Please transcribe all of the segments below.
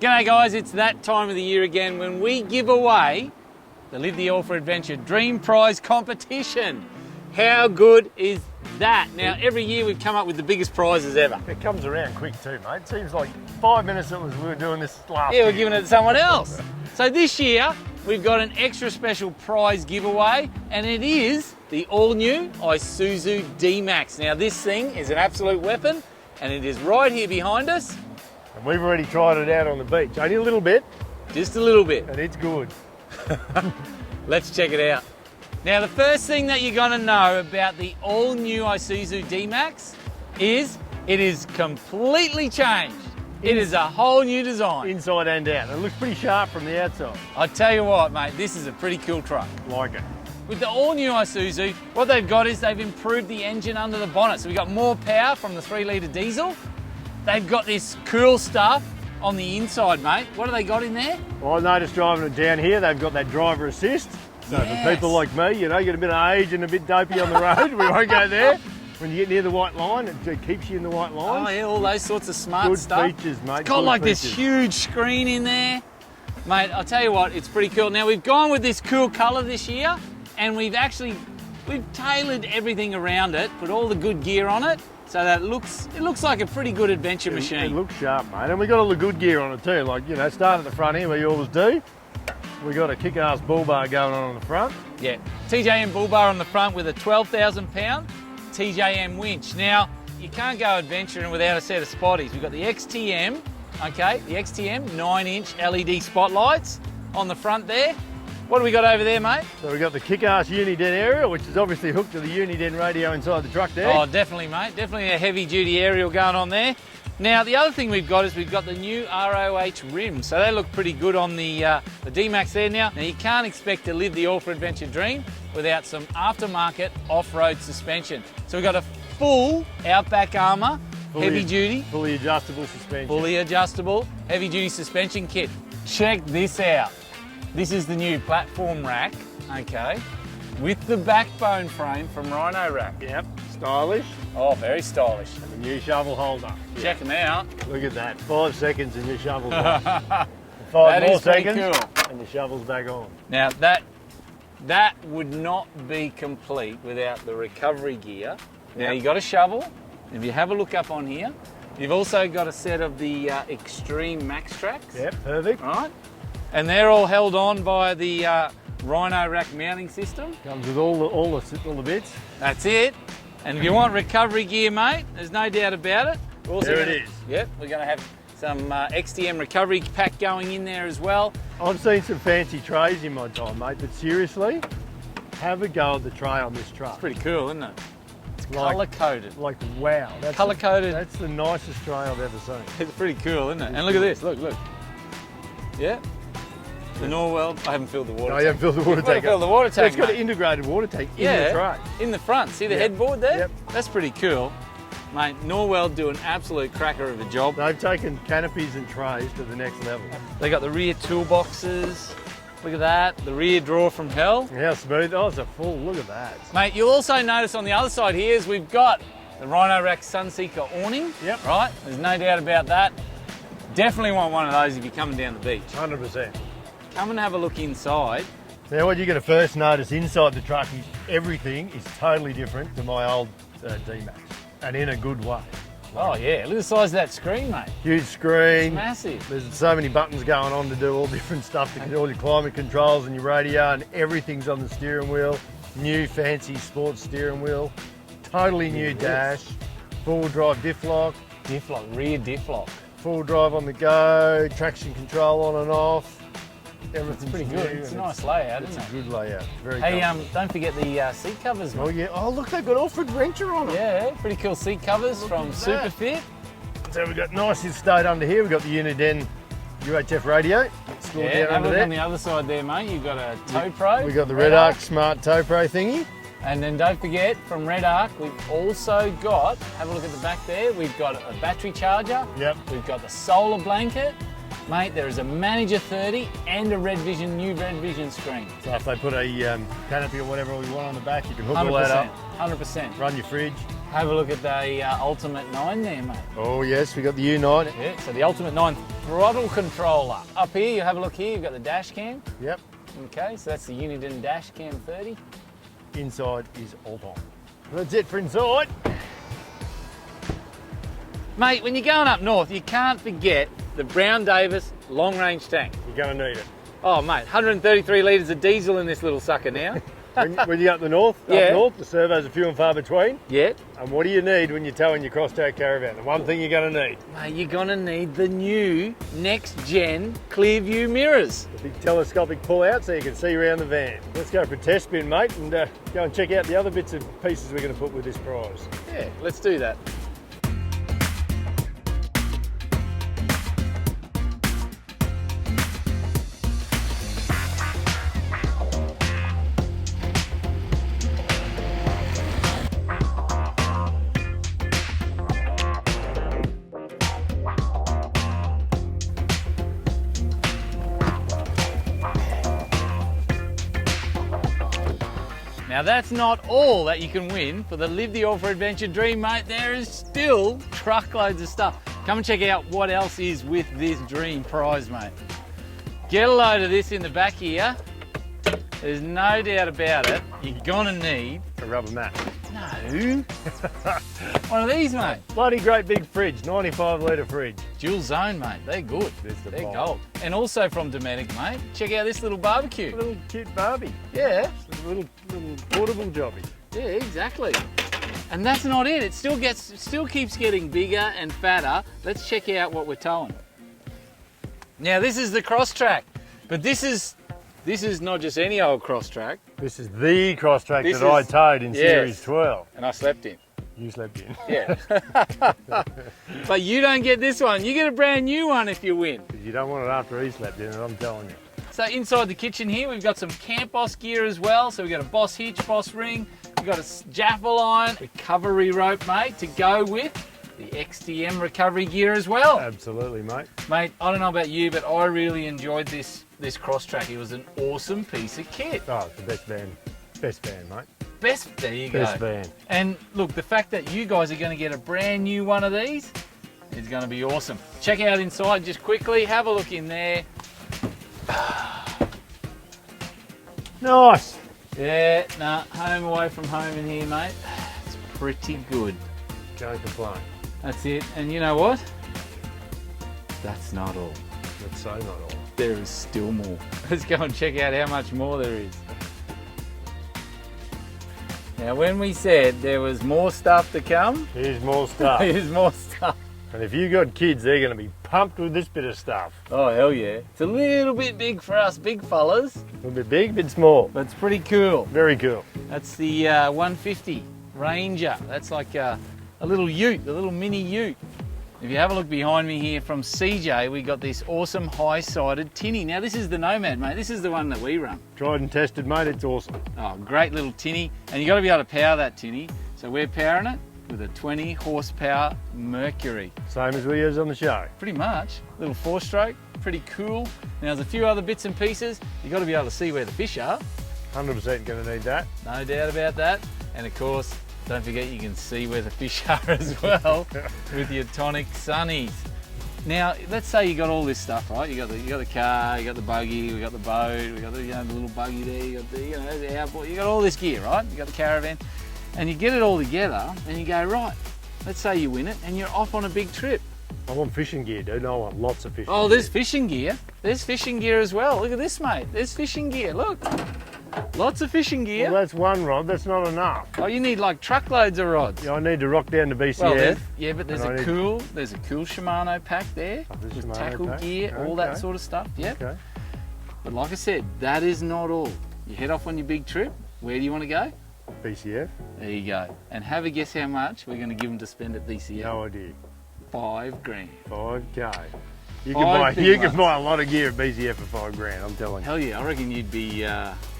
G'day guys, it's that time of the year again when we give away the Live the Alpha Adventure Dream Prize Competition. How good is that? Now every year we've come up with the biggest prizes ever. It comes around quick too, mate. It seems like 5 minutes we were doing this last year. Yeah, we're giving it to someone else. So this year we've got an extra special prize giveaway and it is the all-new Isuzu D-Max. Now this thing is an absolute weapon and it is right here behind us. And we've already tried it out on the beach, only a little bit, Just a little bit. and it's good. Let's check it out. Now the first thing that you're going to know about the all-new Isuzu D-Max is it is completely changed. It is a whole new design. Inside and out. It looks pretty sharp from the outside. I tell you what, mate, this is a pretty cool truck. Like it. With the all-new Isuzu, what they've got is they've improved the engine under the bonnet. So we've got more power from the 3-litre diesel. They've got this cool stuff on the inside, mate. What have they got in there? Well, I noticed driving it down here, they've got that driver assist. So Yes. for people like me, you know, get a bit of age and a bit dopey on the road, we won't go there. When you get near the white line, it keeps you in the white line. Oh yeah, all those sorts of smart Good stuff. features, mate. It's got Good like this features. huge screen in there. Mate, I'll tell you what, it's pretty cool. Now we've gone with this cool colour this year and we've tailored everything around it, put all the good gear on it, so that it looks like a pretty good adventure machine. It looks sharp, mate. And we got all the good gear on it too. Like, you know, start at the front here where you always do. We got a kick-ass bull bar going on the front. Yeah, TJM bull bar on the front with a 12,000 pound TJM winch. Now, you can't go adventuring without a set of spotties. We've got the XTM, okay, the XTM 9-inch LED spotlights on the front there. What do we got over there, mate? So we've got the kick-ass Uniden aerial, which is obviously hooked to the Uniden radio inside the truck there. Oh, definitely, mate. Definitely a heavy-duty aerial going on there. Now, the other thing we've got is we've got the new ROH rims. So they look pretty good on the D-Max there now. Now, you can't expect to live the Alpha Adventure dream without some aftermarket off-road suspension. So we've got a full Outback Armour, heavy-duty, Fully adjustable suspension. fully adjustable, heavy-duty suspension kit. Check this out. This is the new platform rack, okay, with the backbone frame from Rhino Rack. Yep, stylish. Oh, very stylish. And the new shovel holder. Check them out. Look at that, 5 seconds and your shovel's on. That 5 more is pretty seconds cool. and your shovel's back on. Now that would not be complete without the recovery gear. Now Yep. you got a shovel. If you have a look up on here, you've also got a set of the Extreme Max Tracks. Yep, perfect. Right? And they're all held on by the Rhino Rack mounting system. Comes with all the bits. That's it. And if you want recovery gear, mate, there's no doubt about it. We're also There it gonna- is. Yep, we're going to have some XTM recovery pack going in there as well. I've seen some fancy trays in my time, mate, but seriously, have a go at the tray on this truck. Pretty cool, isn't it? It's Like- colour coded. Like, wow. That's Colour-coded. That's the nicest tray I've ever seen. It's pretty cool, isn't it? And look at this, look. Yeah. The Norwell, I haven't filled the water No, tank. you haven't filled the water You've got to tank fill up. the water So tank, it's got mate. an integrated water tank in Yeah, the tray. in the front. See the Yep. headboard there? Yep. That's pretty cool. Mate, Norwell do an absolute cracker of a job. They've taken canopies and trays to the next level. They got the rear toolboxes. Look at that, the rear drawer from hell. How smooth. Oh, it's a full, look at that. Mate, you'll also notice on the other side here is we've got the Rhino Rack Sunseeker awning. Yep. Right? There's no doubt about that. Definitely want one of those if you're coming down the beach. 100%. Come and have a look inside. Now, what you're going to first notice inside the truck is everything is totally different to my old D-Max, and in a good way. Oh yeah, look at the size of that screen, mate. Huge screen. Massive. There's so many buttons going on to do all different stuff, to do all your climate controls and your radio, and everything's on the steering wheel. New fancy sports steering wheel. Totally new dash. Full drive diff lock. Diff lock, rear diff lock. Full drive on the go. Traction control on and off. Everything's Pretty new, good. It's a nice layout, It's isn't a it? good layout. Very Hey, comfortable. don't forget the seat covers, Oh mate. yeah. Oh look, they've got Alfred Wrencher on them. Yeah, pretty cool seat covers from at that. Superfit. So we've got nice stayed under here. We've got the Uniden UHF radio. Stored Yeah, down have a under look on there. the other side there, mate. You've got a Tow Pro. We got the Red Arc Smart Tow Pro thingy. And then don't forget, from Red Arc, we've also got, have a look at the back there, we've got a battery charger. Yep. We've got the solar blanket. Mate, there is a Manager 30 and a new Red Vision screen. So if they put a canopy or whatever we want on the back, you can hook all that 100%. up, 100%. run your fridge. Have a look at the Ultimate 9 there, mate. Oh yes, we got the U9. Yeah, so the Ultimate 9 throttle controller. Up here, you have a look here, you've got the dash cam. Yep. Okay, so that's the Uniden dash cam 30. Inside is all on. That's it for inside. Mate, when you're going up north, you can't forget the Brown Davis long range tank. You're going to need it. Oh mate, 133 litres of diesel in this little sucker now. When you go up the north, Yeah. up north, the servos are few and far between. Yeah. And what do you need when you're towing your crosstow caravan? The one thing you're going to need. Mate, you're gonna need the new next gen Clearview mirrors. The big telescopic pull out so you can see around the van. Let's go for a test spin, mate, and go and check out the other bits and pieces we're going to put with this prize. Yeah, let's do that. Now that's not all that you can win for the Live the All for Adventure dream, mate. There is still truckloads of stuff. Come and check out what else is with this dream prize, mate. Get a load of this in the back here. There's no doubt about it. You're gonna need, A rubber mat. no, one of these, mate. Bloody great big fridge, 95 litre fridge. Dual zone, mate. They're good. There's the They're bomb. gold. And also from Dometic, mate. Check out this little barbecue. Little cute Barbie. Yeah. Little portable jobby. Yeah, exactly. And that's not it. It still keeps getting bigger and fatter. Let's check out what we're towing. Now this is the cross track, but this is not just any old cross track. This is the cross track This that I is- towed in yes. Series 12. And I slept in. You slept in. Yeah. But you don't get this one. You get a brand new one if you win. You don't want it after he slept in it, I'm telling you. So inside the kitchen here, we've got some Camp Boss gear as well. So we've got a Boss hitch, Boss ring. We've got a Jaffa line, recovery rope, mate, to go with the XTM recovery gear as well. Absolutely, mate. Mate, I don't know about you, but I really enjoyed this cross track. It was an awesome piece of kit. Oh, it's the best van. Best van, mate. There you go. Best van. And look, the fact that you guys are going to get a brand new one of these is going to be awesome. Check out inside just quickly. Have a look in there. Nice. Yeah, nah, home away from home in here, mate. It's pretty good. Can't complain. That's it. And you know what? That's not all. That's so not all. There is still more. Let's go and check out how much more there is. Now, when we said there was more stuff to come, Here's more stuff. there's more stuff. And if you got kids, they're going to be pumped with this bit of stuff. Oh, hell yeah. It's a little bit big for us big fellas, A little bit big, bit small. but it's pretty cool. Very cool. That's the 150 Ranger. That's like a little ute, a little mini ute. If you have a look behind me here from CJ, we got this awesome high-sided tinny. Now this is the Nomad, mate. This is the one that we run. Tried and tested, mate. It's awesome. Oh, great little tinny. And you got to be able to power that tinny. So we're powering it with a 20 horsepower Mercury. Same as we use on the show. Pretty much. Little 4-stroke, pretty cool. Now there's a few other bits and pieces. You got to be able to see where the fish are. 100% going to need that. No doubt about that. And of course, don't forget you can see where the fish are as well with your Tonic Sunnies. Now, let's say you got all this stuff, right? You got the car, you got the buggy, we got the boat, we got the, the little buggy there, you got the outboard, you got all this gear, right? You got the caravan, and you get it all together, and you go, right, let's say you win it, and you're off on a big trip. I want fishing gear, dude. I want lots of fishing Oh, gear. there's fishing gear. There's fishing gear as well. Look at this, mate. There's fishing gear. Look, lots of fishing gear. Well, that's one rod. That's not enough. Oh, you need like truckloads of rods. Yeah, I need to rock down to BCF. Well, yeah, but there's and I a need- cool Shimano pack there there's with Shimano tackle pack. gear, all that Okay. sort of stuff. Yeah. Okay. But like I said, that is not all. You head off on your big trip. Where do you want to go? BCF. There you go. And have a guess how much we're going to give them to spend at BCF. No idea. $5 grand. 5K. You Five can big buy ones. a lot of gear at BCF for 5 grand. I'm telling you. Hell yeah, I reckon you'd be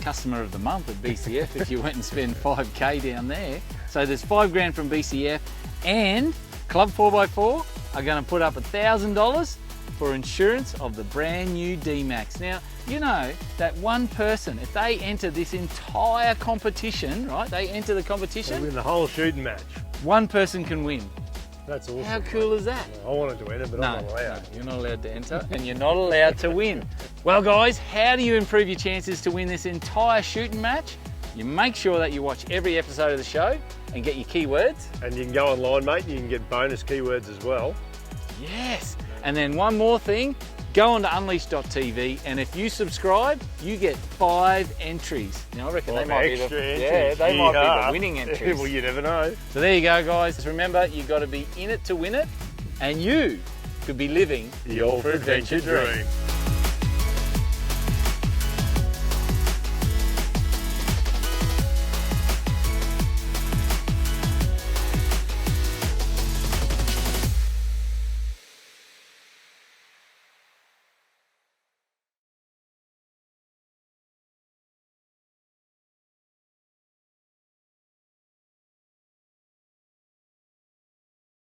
customer of the month at BCF if you went and spent 5K down there. So there's $5 grand from BCF, and Club 4x4 are going to put up $1,000 for insurance of the brand new D-Max. Now, you know that one person, if they enter this entire competition, right, they enter the They competition, win the whole shooting match. One person can win. That's awesome. How cool is that? I wanted to enter, but I'm not allowed. No, you're not allowed to enter and you're not allowed to win. Well guys, how do you improve your chances to win this entire shooting match? You make sure that you watch every episode of the show and get your keywords. And you can go online, mate, and you can get bonus keywords as well. Yes. And then one more thing, go on to unleash.tv and if you subscribe, you get 5 entries. Now I reckon they might be the, entries. they might be the winning entries. Well, you never know. So there you go guys. Just remember, you've got to be in it to win it and you could be living The All for Adventure dream.